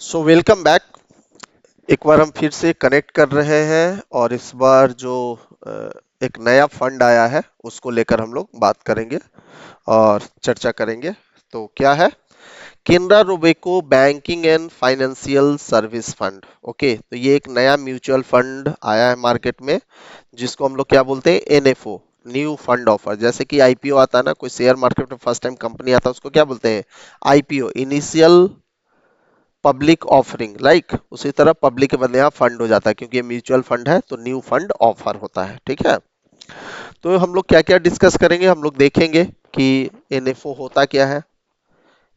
So welcome back. एक बार हम फिर से कनेक्ट कर रहे हैं और इस बार जो अ, एक नया फंड आया है उसको लेकर हम लोग बात करेंगे और चर्चा करेंगे। तो क्या है? Canara Robeco banking and financial service fund. Okay, तो ये एक नया म्यूचुअल फंड आया है मार्केट में, जिसको हम लोग क्या बोलते हैं? NFO, new fund offer. जैसे कि आईपीओ आता है ना, कोई शेयर मार्केट में फर्स्ट टाइम कंपनी आता है उसको क्या बोलते हैं? IPO, initial public offering. Like उसी तरह पब्लिक के बदले यहाँ फंड हो जाता है, क्योंकि ये म्यूचुअल फंड है तो न्यू फंड ऑफर होता है। ठीक है, तो हम लोग क्या क्या डिस्कस करेंगे, हम लोग देखेंगे कि एनएफओ होता क्या है,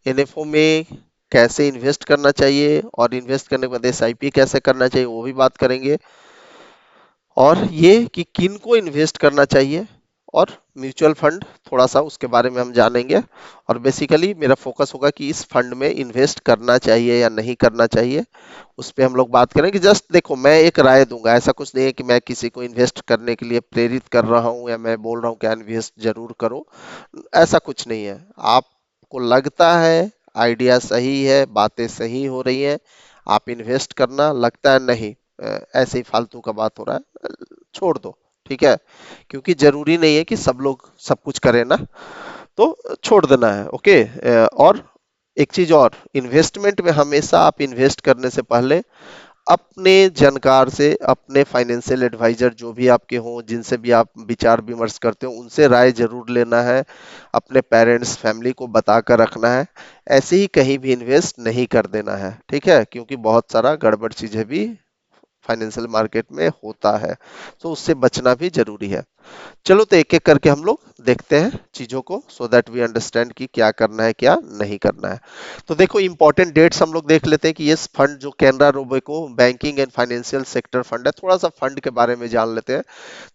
एनएफओ में कैसे इन्वेस्ट करना चाहिए, और इन्वेस्ट करने के बाद एसआईपी कैसे करना चाहिए वो भी बात करेंगे, और ये कि किन को इन्वेस्ट करना चाहिए, और म्यूचुअल फंड थोड़ा सा उसके बारे में हम जानेंगे। और बेसिकली मेरा फोकस होगा कि इस फंड में इन्वेस्ट करना चाहिए या नहीं करना चाहिए, उस पे हम लोग बात करेंगे। जस्ट देखो, मैं एक राय दूंगा, ऐसा कुछ नहीं है कि मैं किसी को इन्वेस्ट करने के लिए प्रेरित कर रहा हूँ या मैं बोल रहा हूँ कि इन्वेस्ट जरूर करो। ऐसा कुछ नहीं है। आपको लगता है आइडिया सही है, बातें सही हो रही हैं, आप इन्वेस्ट करना, लगता है नहीं ऐसे ही फालतू का बात हो रहा है, छोड़ दो। ठीक है, क्योंकि जरूरी नहीं है कि सब लोग सब कुछ करें ना, तो छोड़ देना है। ओके। और एक चीज और, इन्वेस्टमेंट में हमेशा आप इन्वेस्ट करने से पहले अपने जानकार से, अपने फाइनेंशियल एडवाइजर जो भी आपके हों, जिनसे भी आप विचार विमर्श करते हो, उनसे राय जरूर लेना है। अपने पेरेंट्स, फैमिली को बताकर रखना है। ऐसे ही कहीं भी इन्वेस्ट नहीं कर देना है। ठीक है, क्योंकि बहुत सारा गड़बड़ चीजें भी फाइनेंशियल मार्केट में होता है, तो उससे बचना भी जरूरी है। चलो, तो एक एक करके हम लोग देखते हैं चीजों को, सो दैट वी अंडरस्टैंड कि क्या करना है क्या नहीं करना है। तो देखो, इंपॉर्टेंट डेट्स हम लोग देख लेते हैं कि ये फंड जो Canara Robeco banking and financial sector fund है, थोड़ा सा फंड के बारे में जान लेते हैं।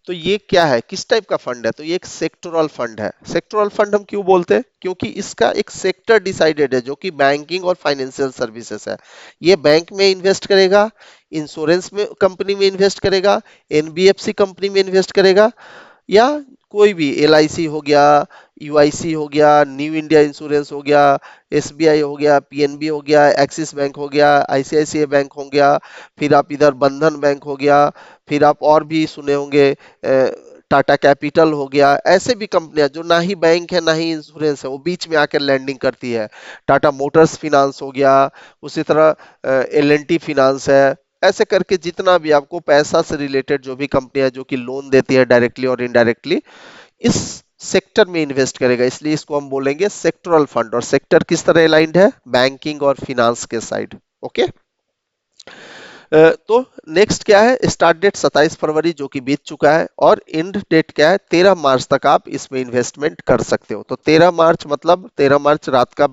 तो ये क्या है, किस टाइप का फंड है? तो ये एक सेक्टोरल फंड है। सेक्टोरल फंड हम क्यों बोलते हैं? क्योंकि इसका एक सेक्टर डिसाइडेड है, जो कि बैंकिंग और फाइनेंशियल सर्विसेज है। ये बैंक में इन्वेस्ट करेगा, इंश्योरेंस में कंपनी में इन्वेस्ट करेगा, एनबीएफसी कंपनी में इन्वेस्ट करेगा, या कोई भी एलआईसी हो गया, यूआईसी हो गया, न्यू इंडिया इंश्योरेंस हो गया, एसबीआई हो गया, पीएनबी हो गया, एक्सिस बैंक हो गया, आईसीआईसीआई बैंक हो गया, फिर आप इधर बंधन बैंक हो गया, फिर आप और भी सुने होंगे टाटा कैपिटल हो गया। ऐसे भी कंपनियां जो ना ही बैंक है ना ही इंश्योरेंस है, वो बीच में आकर लैंडिंग करती है। टाटा मोटर्स फिनांस हो गया, उसी तरह एल&टी फिनांस है। ऐसे करके जितना भी आपको पैसा से रिलेटेड जो भी कंपनियां जो कि लोन देती है डायरेक्टली और इनडायरेक्टली, इस सेक्टर में इन्वेस्ट करेगा, इसलिए इसको हम बोलेंगे सेक्टरल फंड। और सेक्टर किस तरह अलाइंड है? बैंकिंग और फिनांस के साइड। ओके। तो नेक्स्ट क्या है? स्टार्ट डेट 27 फरवरी जो कि बीत चुका है, और एंड डेट क्या है? 13 मार्च तक आप इसमें इन्वेस्टमेंट कर सकते हो। तो 13 मार्च मतलब 13 मार्च रात का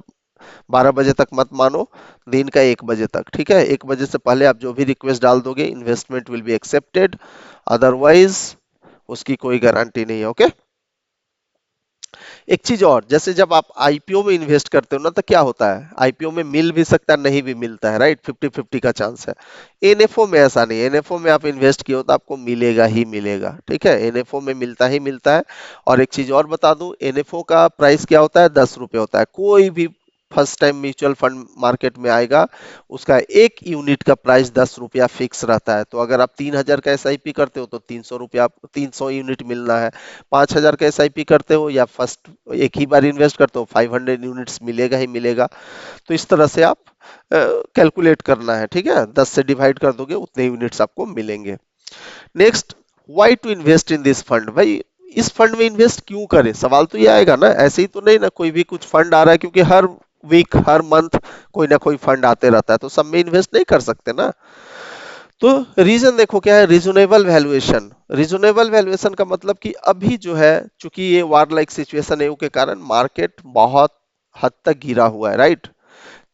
12 बजे तक मत मानो, दिन का 1 बजे तक। ठीक है, 1 बजे से पहले आप जो भी रिक्वेस्ट डाल दोगे, investment will be accepted, otherwise उसकी कोई गारंटी नहीं है। ओके। एक चीज और, जैसे जब आप आईपीओ में इन्वेस्ट करते हो ना, तो क्या होता है? आईपीओ में मिल भी सकता है, नहीं भी मिलता है, राइट? 50-50 का चांस है। एनएफओ में ऐसा नहीं है। एनएफओ में आप इन्वेस्ट किए हो तो आपको मिलेगा ही मिलेगा। ठीक है, एनएफओ में मिलता ही मिलता है। और एक चीज और बता दूं, एनएफओ का प्राइस क्या होता है? 10 रुपए होता है। कोई भी first time mutual fund market में आएगा, उसका एक यूनिट का प्राइस 10 रुपया फिक्स रहता है। तो अगर आप 3,000 का एसआईपी करते हो तो 300 रुपया, 300 यूनिट मिलना है। 5,000 का एसआईपी करते हो या फर्स्ट एक ही बार इन्वेस्ट करते हो, 500 यूनिट्स मिलेगा ही मिलेगा। तो इस तरह से आप कैलकुलेट करना है। ठीक है, 10 से डिवाइड कर दोगे, उतने यूनिट्स आपको मिलेंगे। Next, why to invest in this fund? भाई, इस फंड में इन्वेस्ट क्यों करें? सवाल तो ये आएगा ना, ऐसे ही तो नहीं ना कोई भी कुछ फंड आ रहा है, क्योंकि हर वीक हर मंथ कोई ना कोई फंड आते रहता है, तो सब में इन्वेस्ट नहीं कर सकते ना। तो रीजन देखो क्या है? Reasonable valuation. रीजनेबल वैल्यूएशन का मतलब कि अभी जो है, चूंकि ये वार लाइक सिचुएशन है के कारण मार्केट बहुत हद तक गिरा हुआ है, राइट?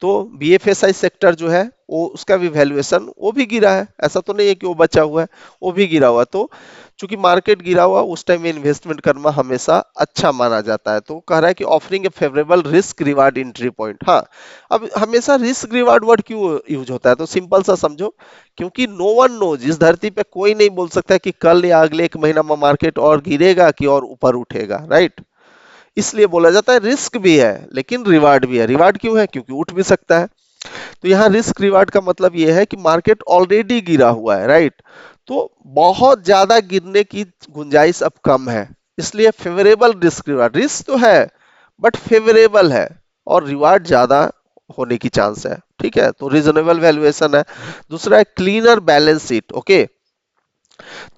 तो बीएफएसआई सेक्टर जो है, वो उसका भी वैल्यूएशन वो भी गिरा है। ऐसा तो नहीं है कि वो बचा हुआ है, वो भी गिरा हुआ है। तो चूंकि मार्केट गिरा हुआ, उस टाइम में इन्वेस्टमेंट करना हमेशा अच्छा माना जाता है। तो कह रहा है कि ऑफरिंग ए favourable risk reward entry point. हाँ, अब हमेशा रिस्क रिवार्ड वर्ड क्यों यूज होता है? तो सिंपल सा समझो, क्योंकि नो वन नोज, इस धरती पे कोई नहीं बोल सकता कि कल या अगले 1 महीना में मार्केट और गिरेगा कि और ऊपर उठेगा, राइट? इसलिए बोला जाता है रिस्क भी है लेकिन रिवार्ड भी है। रिवार्ड क्यों है? क्योंकि उठ भी सकता है। तो यहाँ रिस्क रिवार्ड का मतलब ये है कि मार्केट ऑलरेडी गिरा हुआ है, राइट? तो बहुत ज्यादा गिरने की गुंजाइश अब कम है, इसलिए फेवरेबल रिस्क रिवार्ड, रिस्क तो है बट फेवरेबल है और रिवार्ड ज्यादा होने की चांस है, ठीक है? तो रीजनेबल वैल्यूएशन है। दूसरा है क्लीनर बैलेंस शीट, ओके।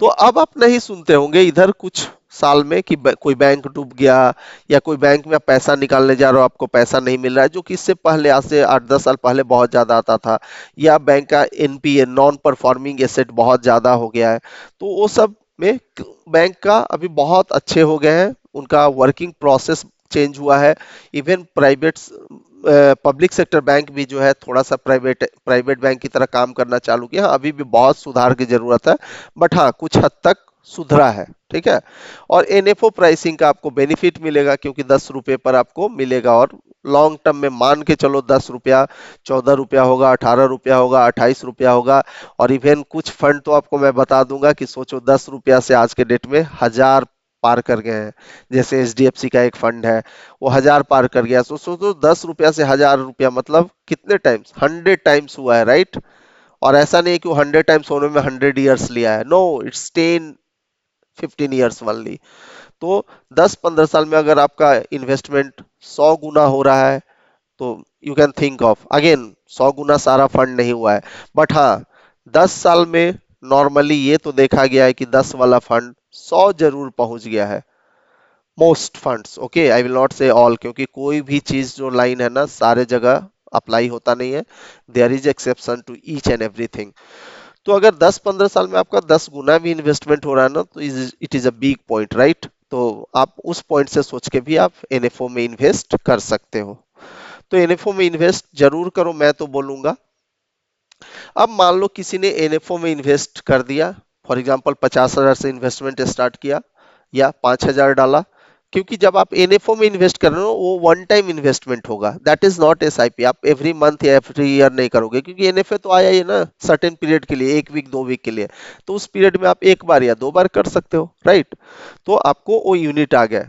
तो अब आप नहीं सुनते होंगे इधर कुछ साल में कि कोई बैंक डूब गया, या कोई बैंक में आप पैसा निकालने जा रहे हो आपको पैसा नहीं मिल रहा है, जो कि इससे पहले, आज से 8-10 साल पहले बहुत ज्यादा आता था। या बैंक का एनपीए, नॉन परफॉर्मिंग एसेट, बहुत ज्यादा हो गया है। तो वो सब में बैंक का अभी बहुत अच्छे हो गए हैं, उनका वर्किंग प्रोसेस चेंज हुआ है। Even private, public sector bank भी जो है थोड़ा सा प्राइवेट प्राइवेट बैंक की तरह काम करना चालू किया। हाँ, अभी भी बहुत सुधार की जरूरत है, बट हाँ कुछ हद तक सुधरा है, ठीक है? और एनएफओ प्राइसिंग का आपको बेनिफिट मिलेगा, क्योंकि 10 रुपए पर आपको मिलेगा, और लॉन्ग टर्म में मान के चलो 10 रुपया, 14 रुपया होगा, 18 रुपया होगा, 28 रुपया होगा। और इवन कुछ फंड तो आपको मैं बता दूंगा कि सोचो 10 रुपया से आज के डेट में 1000 पार कर गए हैं। जैसे एचडीएफसी का एक फंड है, वो 1000 पार कर गया। सोचो 10 रुपया से 1000 रुपया मतलब कितने टाइम्स, 100 टाइम्स हुआ है, राइट? और ऐसा नहीं है कि वो 100 टाइम्स होने में 100 ईयर्स लिया है, नो, इट्स 10-15 ईयर्स ओनली। तो 10-15 साल में अगर आपका इन्वेस्टमेंट 100 गुना हो रहा है, तो you can think of again, 100 गुना सारा फंड नहीं हुआ है, बट हाँ 10 साल में नॉर्मली ये तो देखा गया है कि 10 वाला फंड 100 जरूर पहुंच गया है। Most funds, okay, I will not से ऑल, क्योंकि कोई भी चीज जो लाइन है ना सारे जगह अप्लाई होता नहीं है, there is exception to each and everything. तो अगर 10-15 साल में आपका 10 गुना भी इन्वेस्टमेंट हो रहा है ना, तो it is a big point, right? तो आप उस पॉइंट से सोच के भी आप एनएफओ में इन्वेस्ट कर सकते हो। तो एनएफओ में इन्वेस्ट जरूर करो, मैं तो बोलूंगा। अब मान लो किसी ने एनएफओ में इन्वेस्ट कर दिया, फॉर एग्जांपल 50,000 से इन्वेस्टमेंट स्टार्ट किया या 5,000 डाला। क्योंकि जब आप एनएफओ में इन्वेस्ट कर रहे हो वो वन टाइम इन्वेस्टमेंट होगा, दैट इज नॉट एसआईपी। आप एवरी मंथ या एवरी ईयर नहीं करोगे, क्योंकि एनएफए तो आया ही ना सर्टेन पीरियड के लिए, 1 वीक 2 वीक के लिए। तो उस पीरियड में आप एक बार या 2 बार कर सकते हो, राइट? तो आपको वो यूनिट आ गया।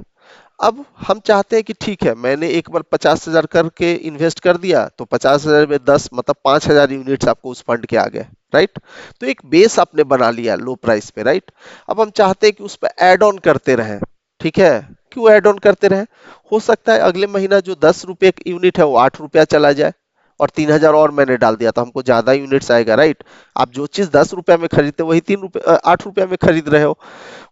अब हम चाहते हैं कि ठीक है, मैंने एक बार 50,000 करके इन्वेस्ट कर दिया, तो 50,000 में 10 मतलब 5,000 यूनिट्स आपको उस फंड के आ गए, राइट? तो एक बेस आपने बना लिया लो प्राइस पे, राइट? अब हम चाहते हैं कि उस पर एड ऑन करते रहें, ठीक है? क्यों ऐड ऑन करते रहें? हो सकता है अगले महीना जो 10 रुपए यूनिट है वो 8 रुपया चला जाए, और 3,000 और मैंने डाल दिया तो हमको ज्यादा यूनिट्स आएगा, राइट? आप जो चीज 10 रुपया में खरीदते वही 3 रुपए 8 रुपया में खरीद रहे हो।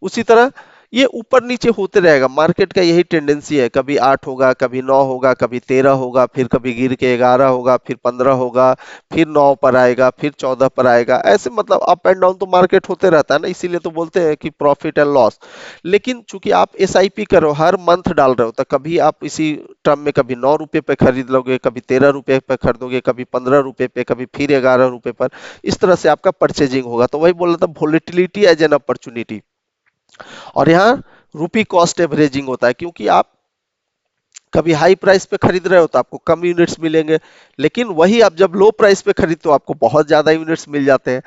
उसी तरह ये ऊपर नीचे होते रहेगा, मार्केट का यही टेंडेंसी है, कभी 8 होगा, कभी 9 होगा, कभी 13 होगा, फिर कभी गिर के 11 होगा, फिर 15 होगा, फिर 9 पर आएगा, फिर 14 पर आएगा, ऐसे मतलब अप एंड डाउन तो मार्केट होते रहता है ना, इसीलिए तो बोलते हैं कि प्रॉफिट एंड लॉस। लेकिन चूंकि आप एसआईपी करो, हर मंथ डाल रहे हो, तो कभी आप इसी टर्म में कभी 9 रुपए पे खरीद लोगे, कभी 13 रुपए पे खरीदोगे, कभी 15 रुपए पे, कभी फिर 11 रुपए पर। इस तरह से आपका परचेजिंग होगा। तो वही बोल रहा था, वोलेटिलिटी एज एन अपॉर्चुनिटी। और यहाँ रुपी कॉस्ट एवरेजिंग होता है, क्योंकि आप कभी हाई प्राइस पे खरीद रहे हो तो आपको कम यूनिट्स मिलेंगे, लेकिन वही आप जब लो प्राइस पे खरीदते हो आपको बहुत ज्यादा यूनिट्स मिल जाते हैं।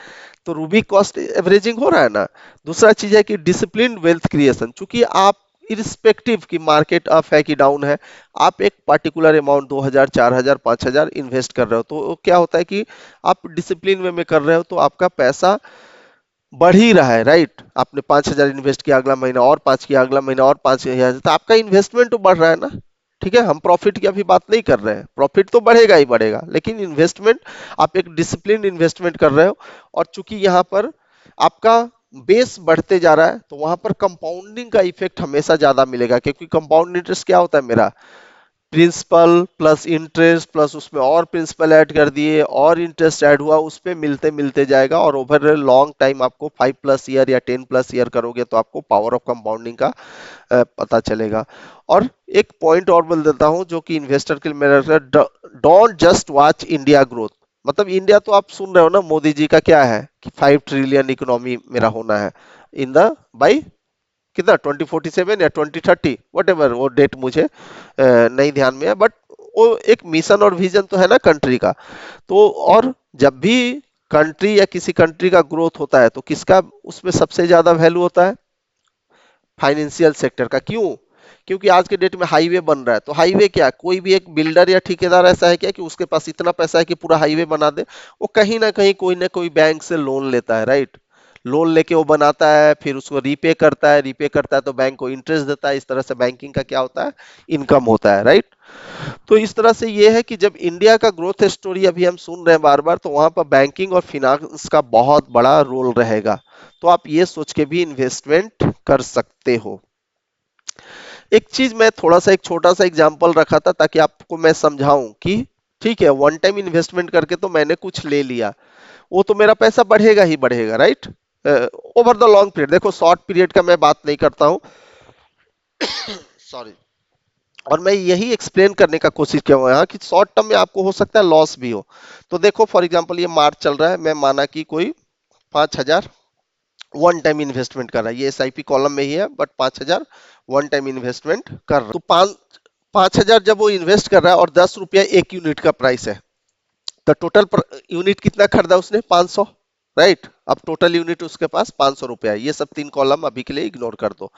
तो रूबी कॉस्ट एवरेजिंग हो रहा है ना। दूसरा चीज है कि डिसिप्लिन वेल्थ क्रिएशन, चूंकि आप इरिस्पेक्टिव की मार्केट अप है कि डाउन है, आप एक पर्टिकुलर अमाउंट 2,000 4,000 5,000 इन्वेस्ट कर रहे हो, तो क्या होता है कि आप डिसिप्लिन वे में कर रहे हो, तो आपका पैसा बढ़ ही रहा है, राइट? आपने 5,000 इन्वेस्ट किया, अगला महीना और 5 किया, अगला महीना और 5,000, तो आपका इन्वेस्टमेंट तो बढ़ रहा है ना। ठीक है, हम प्रॉफिट की अभी बात नहीं कर रहे हैं, प्रॉफिट तो बढ़ेगा ही बढ़ेगा, लेकिन इन्वेस्टमेंट आप एक डिसिप्लिन इन्वेस्टमेंट कर रहे हो। और चूंकि यहाँ पर आपका बेस बढ़ते जा रहा है, तो वहां पर कंपाउंडिंग का इफेक्ट हमेशा ज्यादा मिलेगा, क्योंकि कंपाउंड इंटरेस्ट क्या होता है, मेरा प्रिंसिपल प्लस इंटरेस्ट प्लस उसमें और प्रिंसिपल ऐड कर दिए और इंटरेस्ट ऐड हुआ, उस पे मिलते मिलते जाएगा, और ओवर लॉन्ग टाइम आपको 5+ ईयर या 10+ ईयर करोगे तो आपको पावर ऑफ कंपाउंडिंग का पता चलेगा। और एक पॉइंट और बोल देता हूं जो कि इन्वेस्टर के लिए मेरा, don't just watch India growth. मतलब इंडिया तो आप सुन रहे हो ना, मोदी जी का क्या है कि 5 ट्रिलियन इकोनॉमी मेरा होना है इन द बाई कितना 2047 या 2030, वट एवर वो डेट मुझे नहीं ध्यान में है, बट वो एक मिशन और विजन तो है ना कंट्री का। तो और जब भी कंट्री या किसी कंट्री का ग्रोथ होता है, तो किसका उसमें सबसे ज्यादा वैल्यू होता है? फाइनेंशियल सेक्टर का। क्यों? क्योंकि आज के डेट में हाईवे बन रहा है, तो हाईवे क्या है, कोई भी एक बिल्डर या ठेकेदार ऐसा है क्या कि उसके पास इतना पैसा है कि पूरा हाईवे बना दे? वो कहीं ना कहीं कोई ना कोई बैंक से लोन लेता है, राइट? लोन लेके वो बनाता है, फिर उसको रीपे करता है तो बैंक को इंटरेस्ट देता है। इस तरह से बैंकिंग का क्या होता है, इनकम होता है, राइट? तो इस तरह से ये है कि जब इंडिया का ग्रोथ स्टोरी अभी हम सुन रहे हैं बार बार, तो वहां पर बैंकिंग और फिनांस का बहुत बड़ा रोल रहेगा। तो आप ये सोच के भी इन्वेस्टमेंट कर सकते हो। एक चीज मैं थोड़ा सा एक छोटा सा एग्जांपल रखा था ताकि आपको मैं समझाऊं कि ठीक है, वन टाइम इन्वेस्टमेंट करके तो मैंने कुछ ले लिया, वो तो मेरा पैसा बढ़ेगा ही बढ़ेगा, right? Over the long period, देखो शॉर्ट पीरियड का मैं बात नहीं करता हूं, सॉरी। और मैं यही एक्सप्लेन करने का कोशिश किया हूं यहाँ कि शॉर्ट टर्म में आपको हो सकता है लॉस भी हो। तो देखो फॉर एग्जांपल ये मार्च चल रहा है, मैं माना कि कोई 5,000 वन टाइम इन्वेस्टमेंट कर रहा है, ये एसआईपी कॉलम में ही है, बट 5,000 वन टाइम इन्वेस्टमेंट कर रहा है। तो 5,000 जब वो इन्वेस्ट कर रहा है और 10 रुपया एक यूनिट का प्राइस है, तो टोटल यूनिट कितना खरीदा उसने, 500, राइट? अब टोटल यूनिट उसके पास 500 रुपया है। ये सब तीन कॉलम अभी के लिए इग्नोर कर दो।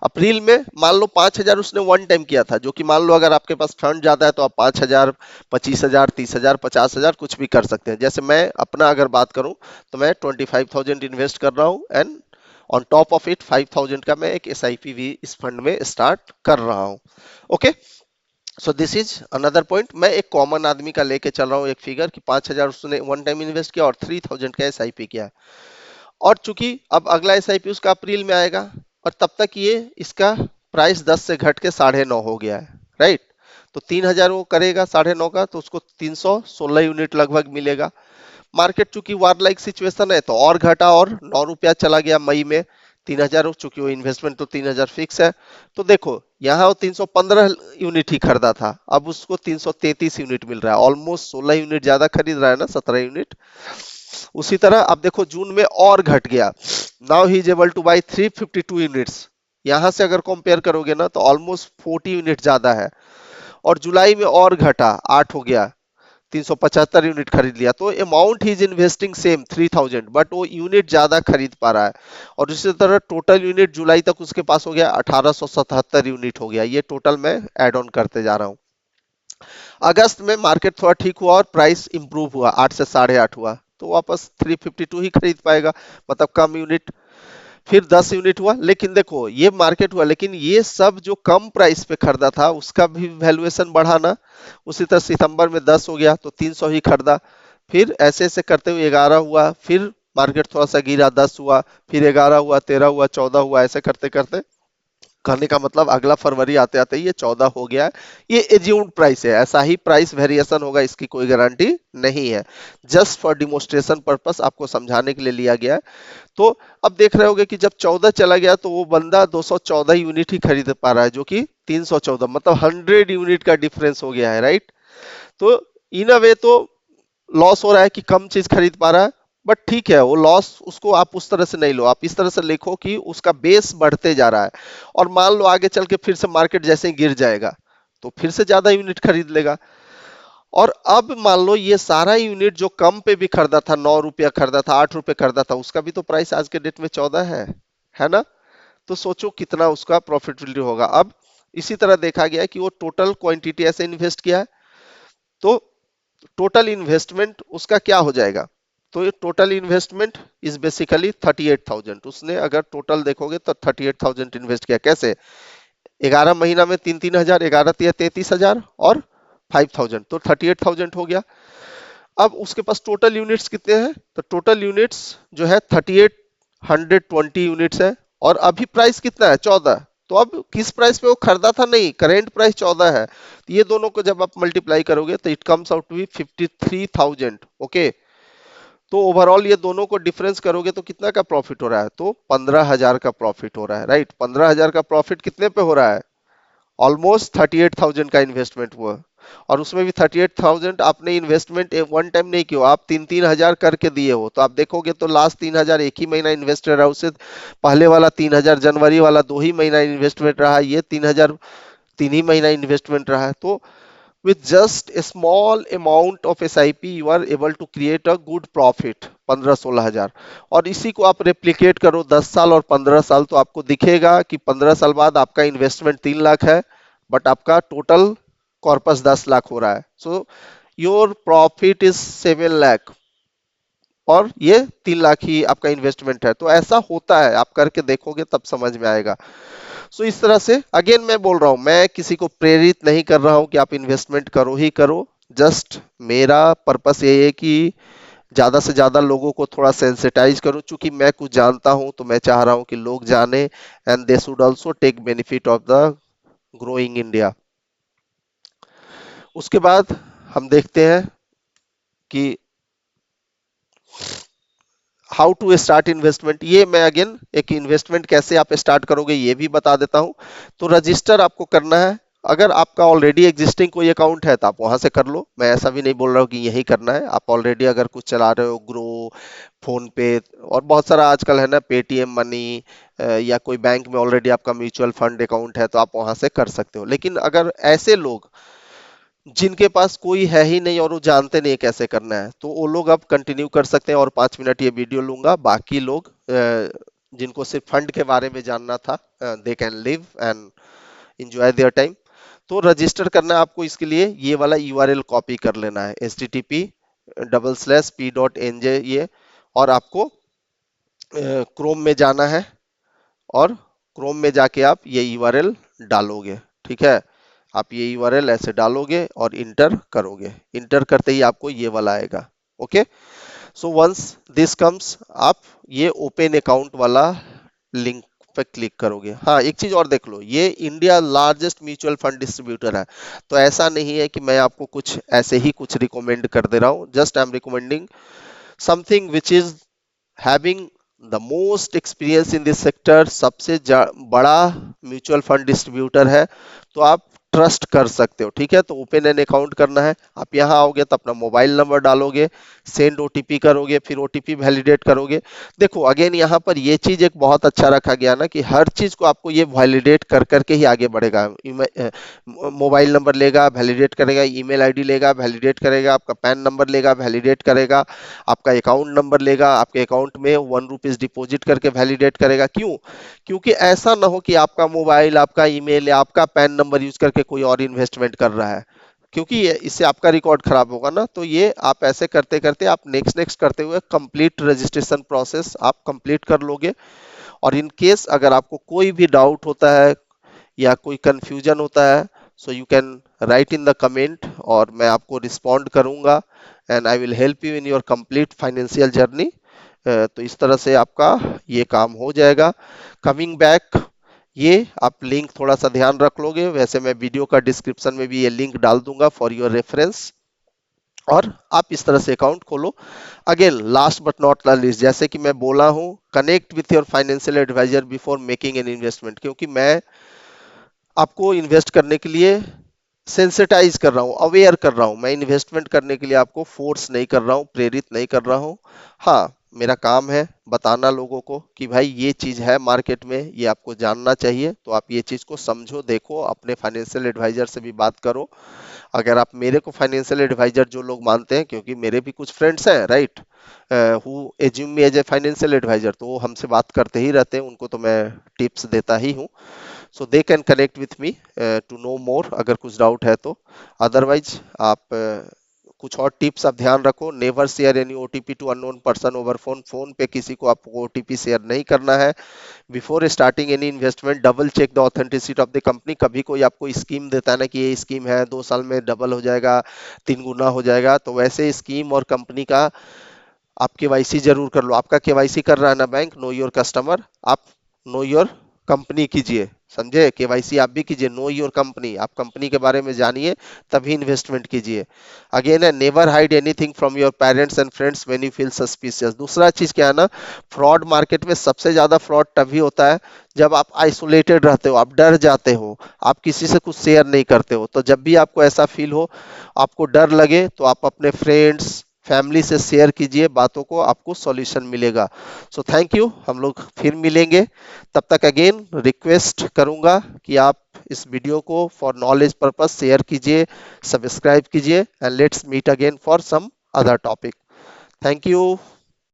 अप्रैल में मान लो 5,000 उसने वन टाइम किया था, जो कि मान लो अगर आपके पास फंड ज्यादा है तो आप 5,000, 25,000, 30,000, 50,000 कुछ भी कर सकते हैं। जैसे मैं अपना अगर बात करूं तो मैं 25,000 इन्वेस्ट कर रहा हूं, and on top of it 5,000 का मैं एक एसआईपी भी इस फंड में स्टार्ट कर रहा हूं। Okay, so this is another point. मैं एक कॉमन आदमी का लेके चल रहा हूँ एक फिगर कि 5,000 उसने वन टाइम इन्वेस्ट किया और 3,000 का एसआईपी किया है। और चूंकि अब अगला एसआईपी उसका अप्रैल में आएगा, और तब तक ये इसका प्राइस 10 से घट के 9.5 हो गया है, राइट? तो 3,000 वो करेगा 9.5 का, तो उसको 316 यूनिट लगभग मिलेगा। मार्केट चूंकि वार लाइक सिचुएशन है तो और घटा और 9 रुपया चला गया मई में। 3,000 चूंकि वो इन्वेस्टमेंट तो 3,000 फिक्स है, तो देखो यहाँ वो 315 यूनिट ही खरीदा था, अब उसको 333 यूनिट मिल रहा है, ऑलमोस्ट 16 यूनिट ज्यादा खरीद रहा है ना, 17 यूनिट। उसी तरह अब देखो जून में और घट गया, now he is able two by 352 units. यहां से अगर कंपेयर करोगे ना तो ऑलमोस्ट 40 यूनिट ज्यादा है। और जुलाई में और घटा, 8 हो गया, 375 यूनिट खरीद लिया। तो amount he is investing same 3,000, but वो यूनिट ज्यादा खरीद पा रहा है। और इसी तरह टोटल यूनिट जुलाई तक उसके पास हो गया 1877 यूनिट हो गया। ये टोटल मैं एड ऑन करते जा रहा हूँ। अगस्त में मार्केट थोड़ा ठीक हुआ और प्राइस इंप्रूव हुआ, 8 से 8.5 हुआ, तो वापस 352 ही खरीद पाएगा, मतलब कम यूनिट। फिर 10 यूनिट हुआ, लेकिन देखो ये मार्केट हुआ, लेकिन ये सब जो कम प्राइस पे खरीदा था उसका भी वैल्यूएशन बढ़ा ना। उसी तरह सितंबर में 10 हो गया तो 300 ही खरीदा। फिर ऐसे ऐसे करते हुए 11 हुआ, फिर मार्केट थोड़ा सा गिरा, 10 हुआ, फिर 11 हुआ, 13 हुआ, 14 हुआ, ऐसे करते करते, कहने का मतलब अगला फरवरी आते आते ही ये 14 हो गया है। ये एज्यूम्ड प्राइस है, ऐसा ही प्राइस वेरिएशन होगा इसकी कोई गारंटी नहीं है, जस्ट फॉर डिमोन्स्ट्रेशन पर्पस आपको समझाने के लिए लिया गया है। तो अब देख रहे होगे कि जब 14 चला गया तो वो बंदा 214 यूनिट ही खरीद पा रहा है, जो कि 314, मतलब 100 यूनिट का डिफरेंस हो गया है, राइट? तो इन अ वे तो लॉस हो रहा है कि कम चीज खरीद पा रहा है, बट ठीक है, वो लॉस उसको आप उस तरह से नहीं लो, आप इस तरह से लिखो कि उसका बेस बढ़ते जा रहा है। और मान लो आगे चल के फिर से मार्केट जैसे ही गिर जाएगा तो फिर से ज्यादा यूनिट खरीद लेगा। और अब मान लो ये सारा यूनिट जो कम पे भी खरीदा था, 9 रुपया खरीदा था, 8 रुपये खरीदा था, उसका भी तो प्राइस आज के डेट में 14 है ना? तो सोचो कितना उसका प्रॉफिटेबिलिटी होगा। अब इसी तरह देखा गया है कि वो टोटल क्वांटिटी ऐसे इन्वेस्ट किया है, तो टोटल इन्वेस्टमेंट उसका क्या हो जाएगा? तो ये टोटल इन्वेस्टमेंट इज बेसिकली 38,000। उसने अगर टोटल देखोगे तो 38,000 इन्वेस्ट किया। कैसे? 11 महीना में 3-3 हजार, 11 तिया 33,000 और 5,000, तो 38,000 हो गया। अब उसके पास टोटल यूनिट्स कितने हैं? तो टोटल यूनिट्स जो है 3820 यूनिट्स है, और अभी प्राइस कितना है? 14। तो अब किस प्राइस पे वो खरीदा था? नहीं, करेंट प्राइस 14 है, तो ये दोनों को जब आप मल्टीप्लाई करोगे तो it comes out to be 53,000। Okay, तो ओवरऑल ये दोनों को डिफरेंस करोगे तो कितना का प्रॉफिट हो रहा है? तो 15,000 का प्रॉफिट हो रहा है, राइट? 15,000 का प्रॉफिट कितने पे हो रहा है? ऑलमोस्ट 38,000 का इन्वेस्टमेंट हुआ, और उसमें भी 38,000 आपने इन्वेस्टमेंट वन टाइम नहीं किया, आप 3-3 हजार करके दिए हो। तो आप देखोगे तो लास्ट 3,000 एक ही महीना इन्वेस्ट रहा, उससे पहले वाला 3,000 जनवरी वाला 2 ही महीना इन्वेस्टमेंट रहा, ये 3,000 3 ही महीना इन्वेस्टमेंट रहा है। तो with just a small amount of SIP you are able to create a good profit। 15-16 हजार। और इसी को आप रेप्लिकेट करो 10 साल और 15 साल, तो आपको दिखेगा कि 15 साल बाद आपका इन्वेस्टमेंट 3 लाख है, बट आपका टोटल कॉर्पस 10 लाख हो रहा है। So your profit is 7 lakh और ये 3 लाख ही आपका इन्वेस्टमेंट है। तो ऐसा होता है, आप करके देखोगे तब समझ में आएगा। सो इस तरह से अगेन मैं बोल रहा हूं, मैं किसी को प्रेरित नहीं कर रहा हूं कि आप इन्वेस्टमेंट करो ही करो। जस्ट मेरा पर्पस ये है कि ज्यादा से ज्यादा लोगों को थोड़ा सेंसिटाइज करूं, चूंकि मैं कुछ जानता हूं तो मैं चाह रहा हूं कि लोग जाने, and they should also take benefit of the growing India. उसके बाद हम देखते हैं कि हाउ टू स्टार्ट इन्वेस्टमेंट। ये मैं अगेन एक इन्वेस्टमेंट कैसे आप स्टार्ट करोगे ये भी बता देता हूं। तो रजिस्टर आपको करना है। अगर आपका ऑलरेडी एग्जिस्टिंग कोई अकाउंट है तो आप वहां से कर लो, मैं ऐसा भी नहीं बोल रहा हूँ कि यही करना है। आप ऑलरेडी अगर कुछ चला रहे हो, ग्रो, फोन पे और बहुत सारा आजकल है ना, पेटीएम मनी, या कोई बैंक में ऑलरेडी आपका म्यूचुअल फंड अकाउंट है तो आप वहां से कर सकते हो। लेकिन अगर ऐसे लोग जिनके पास कोई है ही नहीं और वो जानते नहीं है कैसे करना है, तो वो लोग अब कंटिन्यू कर सकते हैं और 5 मिनट ये वीडियो लूंगा। बाकी लोग जिनको सिर्फ फंड के बारे में जानना था, they can live and enjoy their time. तो रजिस्टर करना है आपको, इसके लिए ये वाला यूआरएल कॉपी कर लेना है, http://p.nj ये। और आपको क्रोम में जाना है और क्रोम में जाके आप ये यूआरएल डालोगे। ठीक है, आप ये यूआरएल ऐसे डालोगे और इंटर करोगे। इंटर करते ही आपको ये वाला आएगा। Okay, so once this comes, आप ये ओपन अकाउंट वाला लिंक पे क्लिक करोगे। हाँ, एक चीज और देख लो, ये India largest mutual fund distributor है। तो ऐसा नहीं है कि मैं आपको कुछ ऐसे ही कुछ रिकमेंड कर दे रहा हूँ, just I am recommending something which is having the most experience in this sector. सबसे बड़ा म्यूचुअल फंड डिस्ट्रीब्यूटर है, तो आप ट्रस्ट कर सकते हो। ठीक है, तो ओपन एन अकाउंट करना है। आप यहाँ आओगे तो अपना मोबाइल नंबर डालोगे, सेंड ओटीपी करोगे, फिर ओटीपी वैलिडेट करोगे। देखो अगेन यहाँ पर ये चीज एक बहुत अच्छा रखा गया ना कि हर चीज को आपको ये वैलिडेट कर करके ही आगे बढ़ेगा। मोबाइल नंबर लेगा, वैलिडेट करेगा, ईमेल आईडी लेगा, वैलिडेट करेगा, आपका पैन नंबर लेगा, वैलिडेट करेगा, आपका अकाउंट नंबर लेगा, आपके अकाउंट में 1 रुपीज डिपॉजिट करके वैलिडेट करेगा। क्यों? क्योंकि ऐसा ना हो कि आपका मोबाइल, आपका ईमेल या आपका पैन नंबर यूज करके कोई और इन्वेस्टमेंट कर रहा है, क्योंकि इससे आपका रिकॉर्ड खराब होगा ना। तो ये आप ऐसे करते करते आप नेक्स्ट नेक्स्ट करते हुए कंप्लीट रजिस्ट्रेशन प्रोसेस आप कंप्लीट कर लोगे। और इन केस अगर आपको कोई भी डाउट होता है या कोई कंफ्यूजन होता है, so you can write in the comment और मैं आपको रिस्पॉन्ड करूंगा, and I will help you in your complete financial journey. तो इस तरह से आपका ये काम हो जाएगा। कमिंग बैक, ये आप लिंक थोड़ा सा ध्यान रख लोगे, वैसे मैं वीडियो का डिस्क्रिप्शन में भी ये लिंक डाल दूंगा फॉर योर रेफरेंस, और आप इस तरह से अकाउंट खोलो। Again last but not the least, जैसे कि मैं बोला हूं, connect with your financial advisor before making an investment, क्योंकि मैं आपको इन्वेस्ट करने के लिए सेंसिटाइज कर रहा हूँ, अवेयर कर रहा हूँ। मैं इन्वेस्टमेंट करने के लिए आपको फोर्स नहीं कर रहा हूँ, प्रेरित नहीं कर रहा हूँ। हाँ, मेरा काम है बताना लोगों को कि भाई ये चीज है मार्केट में, ये आपको जानना चाहिए। तो आप ये चीज को समझो, देखो, अपने फाइनेंशियल एडवाइजर से भी बात करो। अगर आप मेरे को फाइनेंशियल एडवाइजर जो लोग मानते हैं, क्योंकि मेरे भी कुछ फ्रेंड्स हैं, right, who assume me as a financial advisor, तो वो हमसे बात करते ही रहते हैं, उनको तो मैं टिप्स देता ही हूँ। So they can connect with me to know more, अगर कुछ डाउट है तो। अदरवाइज आप कुछ और टिप्स आप ध्यान रखो। Never share any OTP to unknown person over phone. Phone पे किसी को आपको ओटीपी शेयर नहीं करना है। Before starting any investment double check the authenticity of the company. कभी कोई आपको स्कीम देता है ना कि ये स्कीम है, 2 साल में डबल हो जाएगा, 3 गुना हो जाएगा, तो वैसे स्कीम और कंपनी का आप केवाईसी जरूर कर लो। आपका केवाईसी कर रहा है ना बैंक, नो योर कस्टमर, आप नो योर कंपनी कीजिए, समझे? केवाईसी आप भी कीजिए, नो योर कंपनी, आप कंपनी के बारे में जानिए, तभी इन्वेस्टमेंट कीजिए। अगेन है, never hide anything from your parents and friends when you feel suspicious. दूसरा चीज क्या है ना, फ्रॉड मार्केट में सबसे ज्यादा फ्रॉड तभी होता है जब आप आइसोलेटेड रहते हो, आप डर जाते हो, आप किसी से कुछ शेयर नहीं करते हो। तो जब भी आपको ऐसा फील हो, आपको डर लगे, तो आप अपने फ्रेंड्स, फैमिली से शेयर कीजिए बातों को, आपको सॉल्यूशन मिलेगा। सो थैंक यू, हम लोग फिर मिलेंगे। तब तक अगेन रिक्वेस्ट करूंगा कि आप इस वीडियो को फॉर नॉलेज पर्पस शेयर कीजिए, सब्सक्राइब कीजिए, and let's meet again for some other topic. Thank you.